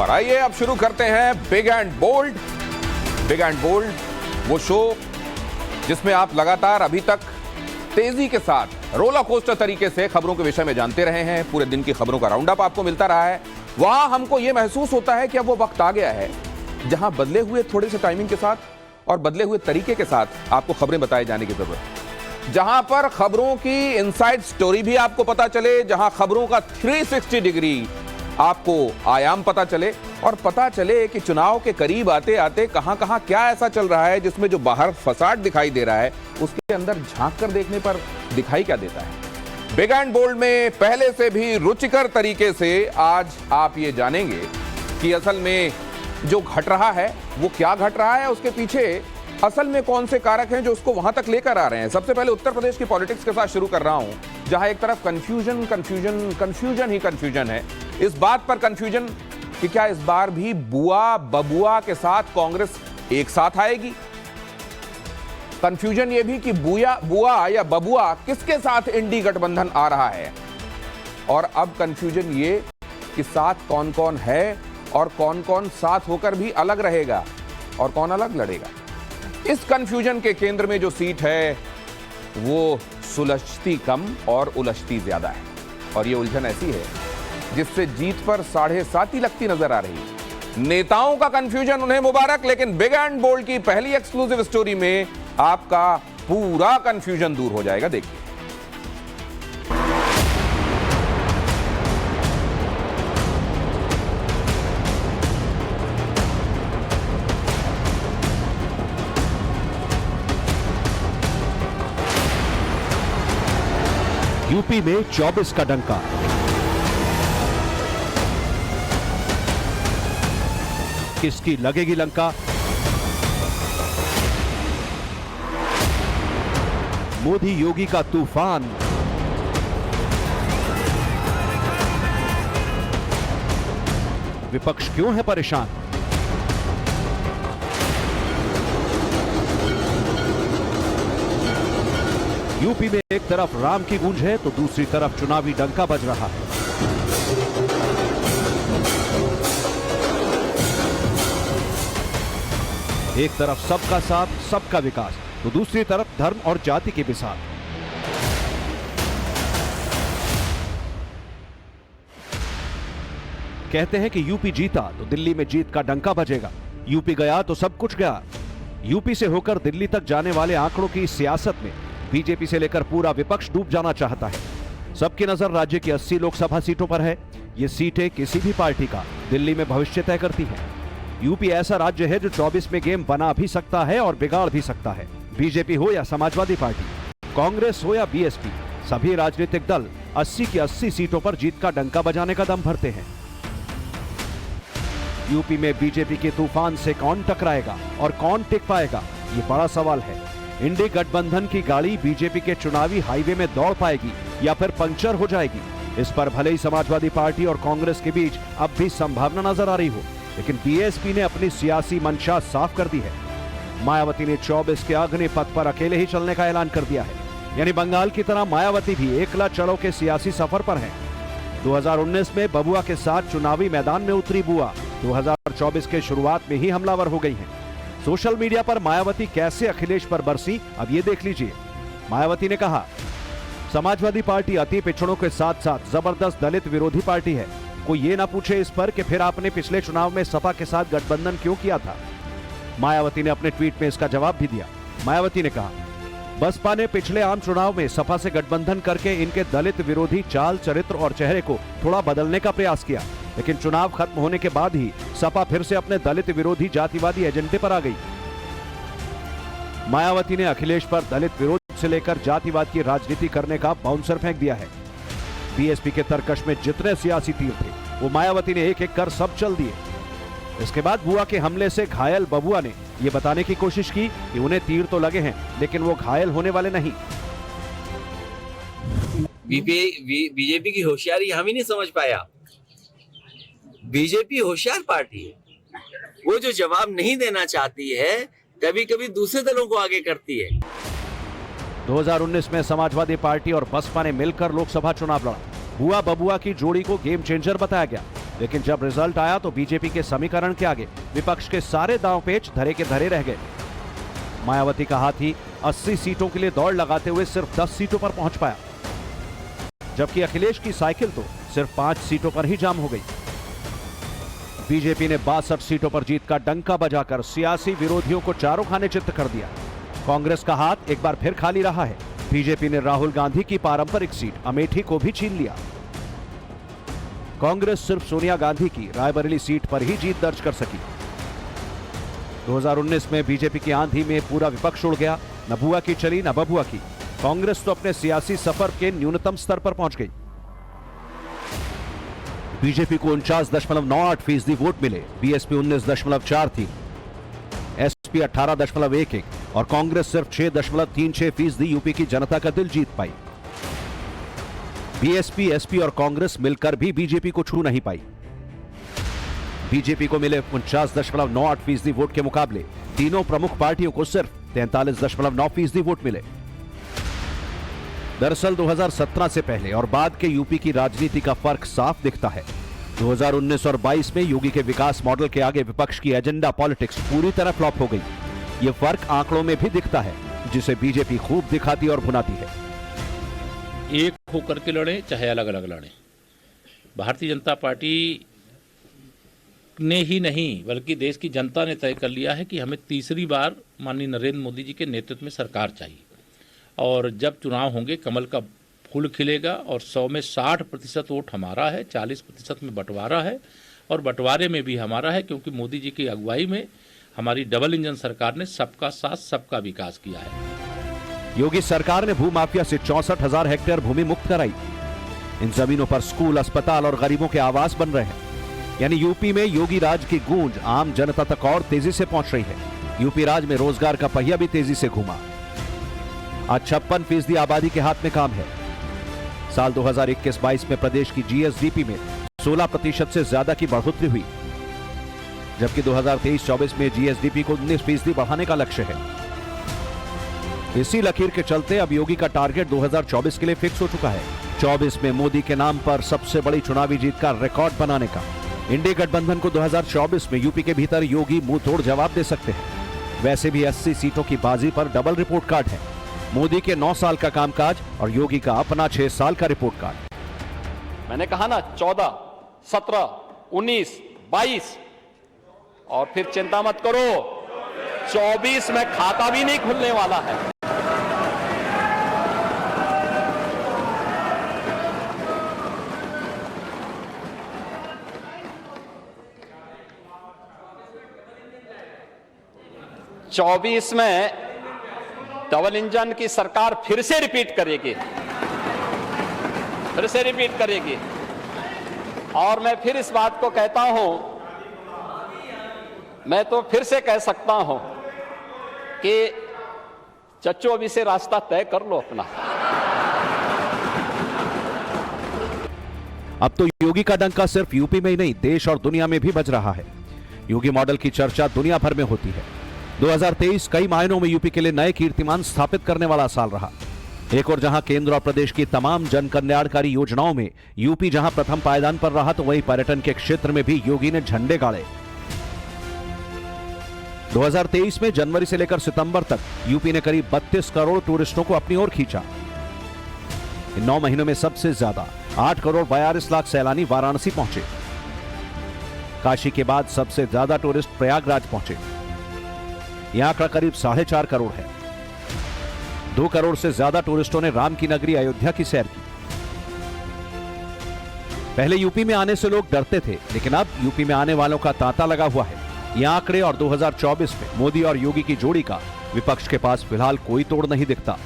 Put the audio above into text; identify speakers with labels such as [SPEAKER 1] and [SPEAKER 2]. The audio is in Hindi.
[SPEAKER 1] और आइए अब शुरू करते हैं big and bold. Big and bold वो शो जिसमें आप लगातार अभी तक तेजी के साथ रोलर कोस्टर तरीके से खबरों के विषय में जानते रहे हैं। पूरे दिन की खबरों का राउंड अप आपको मिलता रहा है। वहां हमको यह महसूस होता है कि अब वो वक्त आ गया है जहां बदले हुए थोड़े से टाइमिंग के साथ और बदले हुए तरीके के साथ आपको खबरें बताए जाने की जरूरत है, जहां पर खबरों की इनसाइड स्टोरी भी आपको पता चले, जहां खबरों का 360 डिग्री आपको आयाम पता चले और पता चले कि चुनाव के करीब आते आते कहां कहां क्या ऐसा चल रहा है जिसमें जो बाहर फसाड दिखाई दे रहा है उसके अंदर झांक कर देखने पर दिखाई क्या देता है। बिग एंड बोल्ड में पहले से भी रुचिकर तरीके से आज आप ये जानेंगे कि असल में जो घट रहा है वो क्या घट रहा है, उसके पीछे असल में कौन से कारक हैं जो उसको वहां तक लेकर आ रहे हैं। सबसे पहले उत्तर प्रदेश की पॉलिटिक्स के साथ शुरू कर रहा हूं, जहां एक तरफ कंफ्यूजन है। इस बात पर कंफ्यूजन कि क्या इस बार भी बुआ बबुआ के साथ कांग्रेस एक साथ आएगी। कंफ्यूजन यह भी कि बुआ या बबुआ किसके साथ इंडी गठबंधन आ रहा है। और अब कंफ्यूजन ये कि साथ कौन कौन है और कौन कौन साथ होकर भी अलग रहेगा और कौन अलग लड़ेगा। इस कंफ्यूजन के केंद्र में जो सीट है वो सुलझती कम और उलझती ज्यादा है। और ये उलझन ऐसी है जिससे जीत पर 7.5 लगती नजर आ रही है। नेताओं का कंफ्यूजन उन्हें मुबारक, लेकिन बिग एंड बोल्ड की पहली एक्सक्लूसिव स्टोरी में आपका पूरा कंफ्यूजन दूर हो जाएगा। देखिए,
[SPEAKER 2] यूपी में 24 का डंका। किसकी लगेगी लंका? मोदी योगी का तूफान। विपक्ष क्यों है परेशान? यूपी में एक तरफ राम की गूंज है तो दूसरी तरफ चुनावी डंका बज रहा है। एक तरफ सबका साथ, सबका विकास, तो दूसरी तरफ धर्म और जाति के बिसात। कहते हैं कि यूपी जीता तो दिल्ली में जीत का डंका बजेगा। यूपी गया तो सब कुछ गया। यूपी से होकर दिल्ली तक जाने वाले आंकड़ों की सियासत में बीजेपी से लेकर पूरा विपक्ष डूब जाना चाहता है। सबकी नजर राज्य की 80 लोकसभा सीटों पर है। ये सीटें किसी भी पार्टी का दिल्ली में भविष्य तय करती हैं। यूपी ऐसा राज्य है जो 24 में गेम बना भी सकता है और बिगाड़ भी सकता है। बीजेपी हो या समाजवादी पार्टी, कांग्रेस हो या बीएसपी, सभी राजनीतिक दल 80 की 80 सीटों पर जीत का डंका बजाने का दम भरते हैं। यूपी में बीजेपी के तूफान से कौन टकराएगा और कौन टिक पाएगा, ये बड़ा सवाल है। इंडी गठबंधन की गाड़ी बीजेपी के चुनावी हाईवे में दौड़ पाएगी या फिर पंक्चर हो जाएगी। इस पर भले ही समाजवादी पार्टी और कांग्रेस के बीच अब भी संभावना नजर आ रही हो, लेकिन बीएसपी ने अपनी सियासी मंशा साफ कर दी है। मायावती ने 24 के अग्नि पथ पर अकेले ही चलने का ऐलान कर दिया है। यानी बंगाल की तरह मायावती भी एकला चलो के सियासी सफर पर है। 2019 में बबुआ के साथ चुनावी मैदान में उतरी बुआ 2024 के शुरुआत में ही हमलावर हो गई हैं। सोशल मीडिया पर मायावती कैसे अखिलेश पर बरसी, अब ये देख लीजिए। मायावती ने कहा, समाजवादी पार्टी अति पिछड़ों के साथ साथ जबरदस्त दलित विरोधी पार्टी है। कोई ये ना पूछे इस पर कि फिर आपने पिछले चुनाव में सपा के साथ गठबंधन क्यों किया था। मायावती ने अपने ट्वीट में इसका जवाब भी दिया। मायावती ने कहा, बसपा ने पिछले आम चुनाव में सपा से गठबंधन करके इनके दलित विरोधी चाल चरित्र और चेहरे को थोड़ा बदलने का प्रयास किया, लेकिन चुनाव खत्म होने के बाद ही सपा फिर से अपने दलित विरोधी जातिवादी एजेंडे पर आ गई। मायावती ने अखिलेश पर दलित विरोध से लेकर जातिवाद की राजनीति करने का बाउंसर फेंक दिया है। बीएसपी के तरकश में जितने सियासी तीर थे वो मायावती ने एक एक कर सब चल दिए। इसके बाद बुआ के हमले से घायल बबुआ ने यह बताने की कोशिश की कि उन्हें तीर तो लगे हैं लेकिन वो घायल होने वाले नहीं।
[SPEAKER 3] बीजेपी की होशियारी हम ही नहीं समझ पाया। बीजेपी होशियार पार्टी है, वो जो जवाब नहीं देना चाहती है कभी कभी दूसरे दलों को आगे करती है।
[SPEAKER 2] 2019 में समाजवादी पार्टी और बसपा ने मिलकर लोकसभा चुनाव लड़ा। बुआ बबुआ की जोड़ी को गेम चेंजर बताया गया। लेकिन जब रिजल्ट आया तो बीजेपी के समीकरण के आगे विपक्ष के सारे दांव पेच धरे के धरे रह गए। मायावती का हाथी 80 सीटों के लिए दौड़ लगाते हुए सिर्फ 10 सीटों पर पहुंच पाया, जबकि अखिलेश की साइकिल तो सिर्फ 5 सीटों पर ही जाम हो गई। बीजेपी ने 62 सीटों पर जीत का डंका बजाकर सियासी विरोधियों को चारों खाने चित्त कर दिया। कांग्रेस का हाथ एक बार फिर खाली रहा है। बीजेपी ने राहुल गांधी की पारंपरिक सीट अमेठी को भी छीन लिया। कांग्रेस सिर्फ सोनिया गांधी की रायबरेली सीट पर ही जीत दर्ज कर सकी। 2019 में बीजेपी की आंधी में पूरा विपक्ष उड़ गया। न बुआ की चली न बबुआ की। कांग्रेस तो अपने सियासी सफर के न्यूनतम स्तर पर पहुंच गई। बीजेपी को 49.98% वोट मिले, बीएसपी 19.43, एसपी 18.11 और कांग्रेस सिर्फ 6.36% यूपी की जनता का दिल जीत पाई। बीएसपी, एसपी और कांग्रेस मिलकर भी बीजेपी को छू नहीं पाई। बीजेपी को मिले 49.98% वोट के मुकाबले तीनों प्रमुख पार्टियों को सिर्फ 43.9% वोट मिले। दरअसल 2017 से पहले और बाद के यूपी की राजनीति का फर्क साफ दिखता है। 2019 और 22 में योगी के विकास मॉडल के आगे विपक्ष की एजेंडा पॉलिटिक्स पूरी तरह फ्लॉप हो गई। यह फर्क आंकड़ों में भी दिखता है, जिसे बीजेपी खूब दिखाती और भुनाती है।
[SPEAKER 4] एक होकर के लड़े चाहे अलग अलग लड़े, भारतीय जनता पार्टी ने ही नहीं बल्कि देश की जनता ने तय कर लिया है कि हमें तीसरी बार माननीय नरेंद्र मोदी जी के नेतृत्व में सरकार चाहिए। और जब चुनाव होंगे कमल का फूल खिलेगा और 100 में 60% वोट हमारा है, 40% में बंटवारा है और बंटवारे में भी हमारा है, क्योंकि मोदी जी की अगुवाई में हमारी डबल इंजन सरकार ने सबका साथ सबका विकास किया है।
[SPEAKER 2] योगी सरकार ने भूमाफिया से 64,000 हेक्टेयर भूमि मुक्त कराई। इन जमीनों पर स्कूल, अस्पताल और गरीबों के आवास बन रहे हैं। यानी यूपी में योगी राज की गूंज आम जनता तक और तेजी से पहुंच रही है। यूपी राज में रोजगार का पहिया भी तेजी से घूमा। आज 56% आबादी के हाथ में काम है। साल 2021-22 में प्रदेश की जीएसडीपी में 16% से ज्यादा की बढ़ोतरी हुई, जबकि 2023-24 में जीएसडीपी को 19% बढ़ाने का लक्ष्य है। इसी लकीर के चलते अब योगी का टारगेट 2024 के लिए फिक्स हो चुका है। 24 में मोदी के नाम पर सबसे बड़ी चुनावी जीत का रिकॉर्ड बनाने का। इंडी गठबंधन को 2024 में यूपी के भीतर योगी मुंह तोड़ जवाब दे सकते हैं। वैसे भी 80 सीटों की बाजी पर डबल रिपोर्ट कार्ड है। मोदी के 9 साल का कामकाज और योगी का अपना 6 साल का रिपोर्ट कार्ड।
[SPEAKER 5] मैंने कहा ना 14, 17, 19, 22 और फिर चिंता मत करो 24 में खाता भी नहीं खुलने वाला है। चौबीस में डबल इंजन की सरकार फिर से रिपीट करेगी और मैं फिर इस बात को कहता हूं, मैं तो फिर से कह सकता हूं कि चच्चो अभी से रास्ता तय कर लो अपना।
[SPEAKER 2] अब तो योगी का डंका सिर्फ यूपी में ही नहीं, देश और दुनिया में भी बज रहा है। योगी मॉडल की चर्चा दुनिया भर में होती है। 2023 कई मायनों में यूपी के लिए नए कीर्तिमान स्थापित करने वाला साल रहा। एक और जहां केंद्र और प्रदेश की तमाम जन कल्याणकारी योजनाओं में यूपी जहां प्रथम पायदान पर रहा, तो वहीं पर्यटन के क्षेत्र में भी योगी ने झंडे गाड़े। 2023 में जनवरी से लेकर सितंबर तक यूपी ने करीब 32 करोड़ टूरिस्टों को अपनी ओर खींचा। इन 9 महीनों में सबसे ज्यादा 8 करोड़ 42 लाख सैलानी वाराणसी पहुंचे। काशी के बाद सबसे ज्यादा टूरिस्ट प्रयागराज पहुंचे। यह आंकड़ा करीब 4.5 करोड़ है। 2 करोड़ से ज्यादा टूरिस्टों ने राम की नगरी अयोध्या की सैर की। पहले यूपी में आने से लोग डरते थे, लेकिन अब यूपी में आने वालों का तांता लगा हुआ है। ये आंकड़े और 2024 में मोदी और योगी की जोड़ी का विपक्ष के पास फिलहाल कोई तोड़ नहीं दिखता।